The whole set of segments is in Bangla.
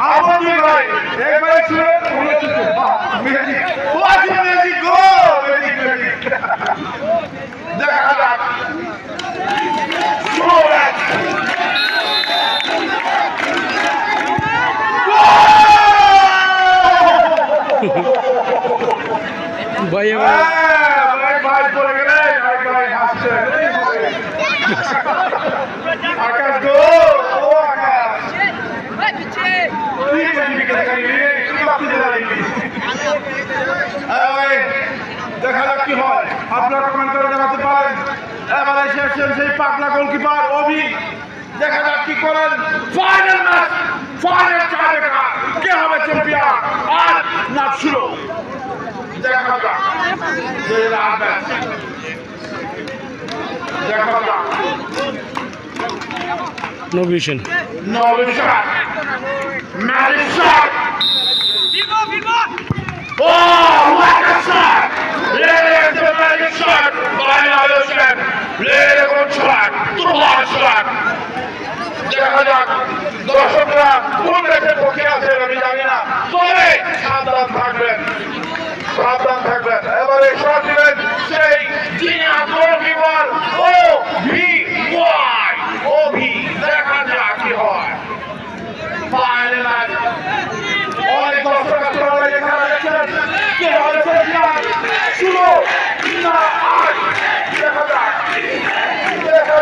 আপনি ভাই একবার শুনে ম্যাজিক ওয়াজ ম্যাজিক গো ম্যাজিক ম্যাজিক দেখা যাক ভাই ভাই ভাই পড়ে গেলে ভাই ভাই হাসছে আকাশ গো ও আকাশ দেখা যাক কি হয় আপনারা কমেন্ট করে জানাতে পারেন এবারে শেষের সেই পাগলা গোলকিপার অভি দেখা যাক কি করেন ফাইনাল ম্যাচ ফাইনাল টাইব্রেকার কে হবে চ্যাম্পিয়ন আর না শুরু দেখা যাক দেখা যাক no vision magic shot oh what a shot it's a magic shot by Naloshan really good shot Toofan shot দেখা যাক দর্শকরা কোন দেশের পক্ষে আছে আমি জানি না তবে সাবধান থাকবেন এবারে শট দিবেন সেই যিনি গোলকিপার ও ভি ওয়াই ও ভি দেখা যাক কি হয় ফাইনাল অনেক দর্শক আপনারা এখানে দেখছেন কে হবে চ্যাম্পিয়ন শুরু না আজ দেখা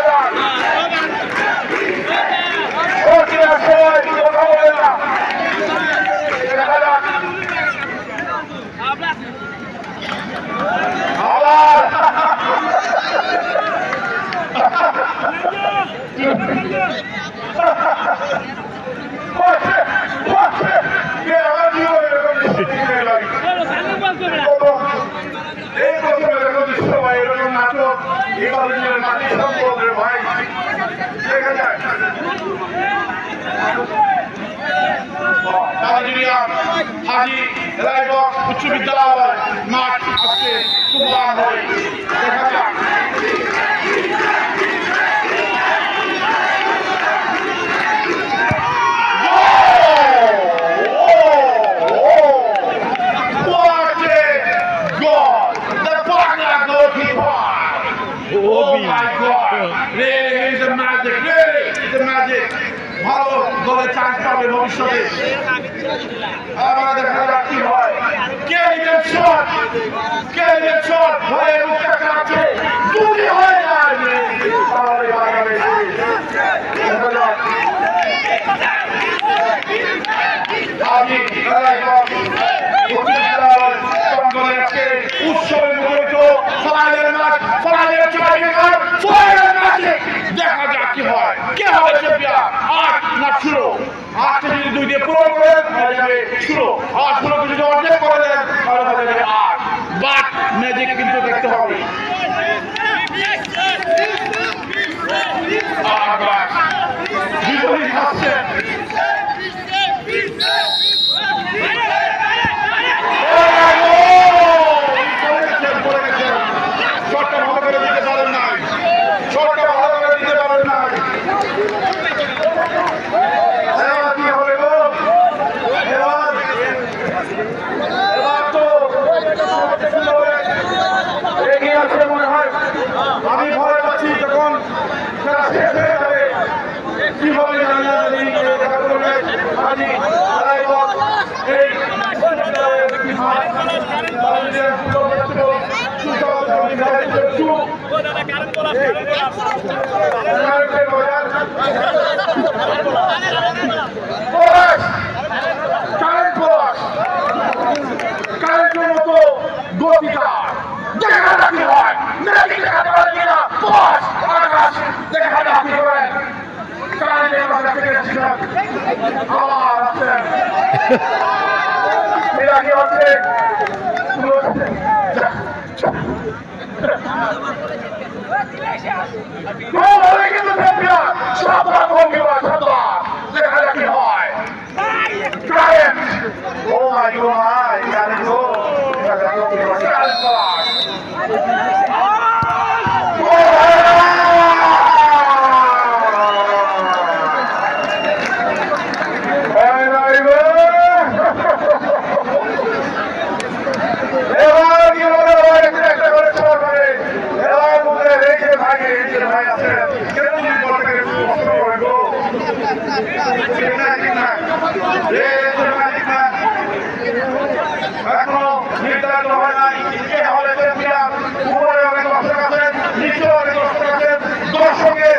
যাক ওটির সময় কথা বলে না দেখা যাক হাজি রায়গঞ্জ উচ্চ বিদ্যালয় মাঠ আজকে তুফান হয় দেখা যাক ভালো দলে চান্স পাবে ভবিষ্যতে আমরা দেখা যাক কি হয় কে নিবেন শট ভয়ে মুখটা কাছে যদি হয়ে যায় তাহলে বাংলাদেশ আমি উৎসবে মুখরিত final match final tiebreaker final ম্যাচে দেখা যাক কি হয় কে হবে চ্যাম্পিয়ন আট না শুরু আটটা যদি দুই দিয়ে পূরণ করেন তাহলে যাবে শুরু আর শুরু যদি অর্ধেক করে দেন তাহলে হয়ে যাবে আট বাট ম্যাজিক কিন্তু দেখতে হবে বিপরীত হাসছে আমি ভয় পাচ্ছি যখন খেলা শেষ হয়ে যাবে কি হবে জানি না কারেন্টের মতো গতিটা দেখা যাক কি হয় ম্যাজিক দেখাতে পারে কিনা বস আকাশ দেখা যাক কি করেন কারেন্টের কথা থেকে আবার আসছেন এরা কি হচ্ছে কিন্তু চ্যাম্পিয়ন সাবধান ভঙ্গিমা সাবধান দেখা যাক কি হয় কারেন্ট ও মাই গড কারেন্ট গো কারেন্ট বস এখনো নির্ধারিত হয় নাই কে হলে চ্যাম্পিয়ন। উপরে অনেক দর্শক আছেন, নিচে অনেক দর্শক আছেন। দর্শকের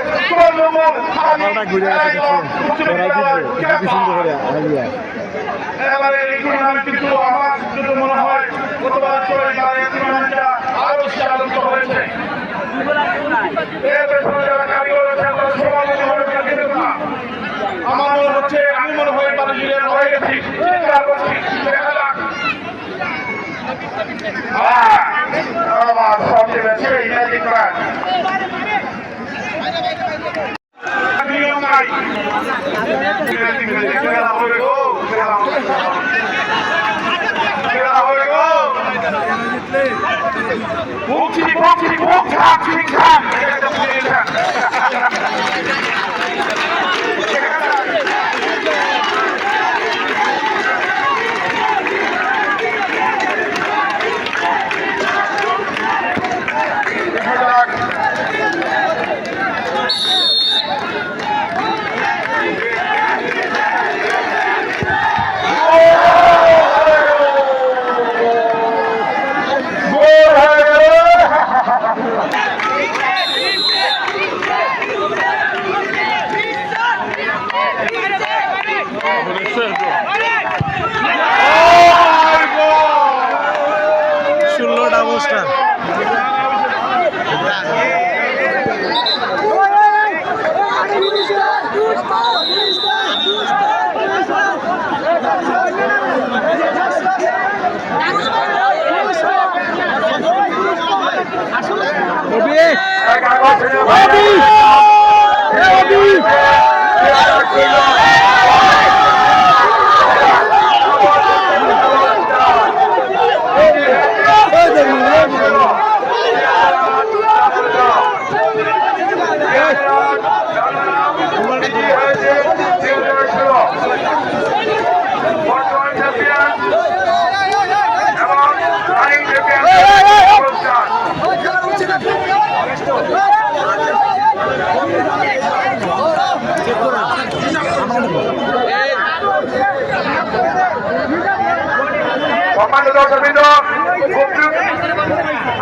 এবারে এই টুর্নামেন্ট কিন্তু আমার যদি মনে হয় গতবার চলে যায় টুর্নামেন্টটা আরো আলোচিত হয়েছে। এর পেছনে যারা কারিগর রয়েছে তারা সমালোচনা হবে কিনা কিন্তু না। আমার মনে হচ্ছে আমি মনে হয় বাণিজ্যের হয়ে গেছি, চিন্তা করছি, দেখা যাক। আমার সবচেয়ে বেশি ম্যাজিক ম্যান নিয়ম নাই। খেলা হবে গো, খেলা হবে গো। বকছি বকছি বকছাক ঠিকঠাক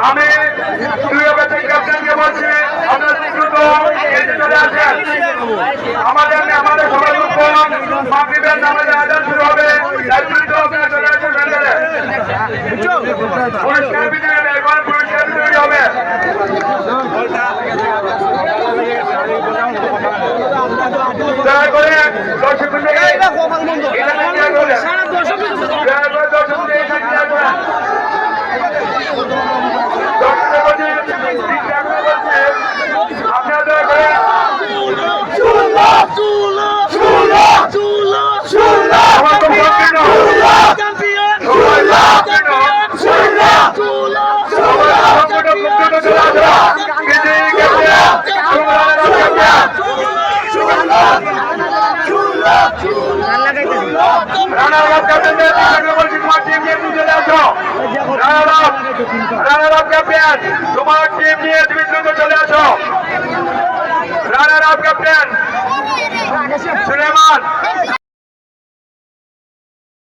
আমি দুই ক্যাপ্টেনকে বলছি আপনার দ্রুত চলে আসেন। আমাদের সবাই মাগরিবের নামাজের আযান শুরু হবে, দ্রুত আপনারা চলে আসেন প্যান্ডেলে। পুরস্কার বিতরণ এবার পুরস্কার বিতরণ হবে। দয়া করে দর্শক তোমার টিম নিয়ে তুমি দ্রুত চলে আসো। Runner up captain Sulaiman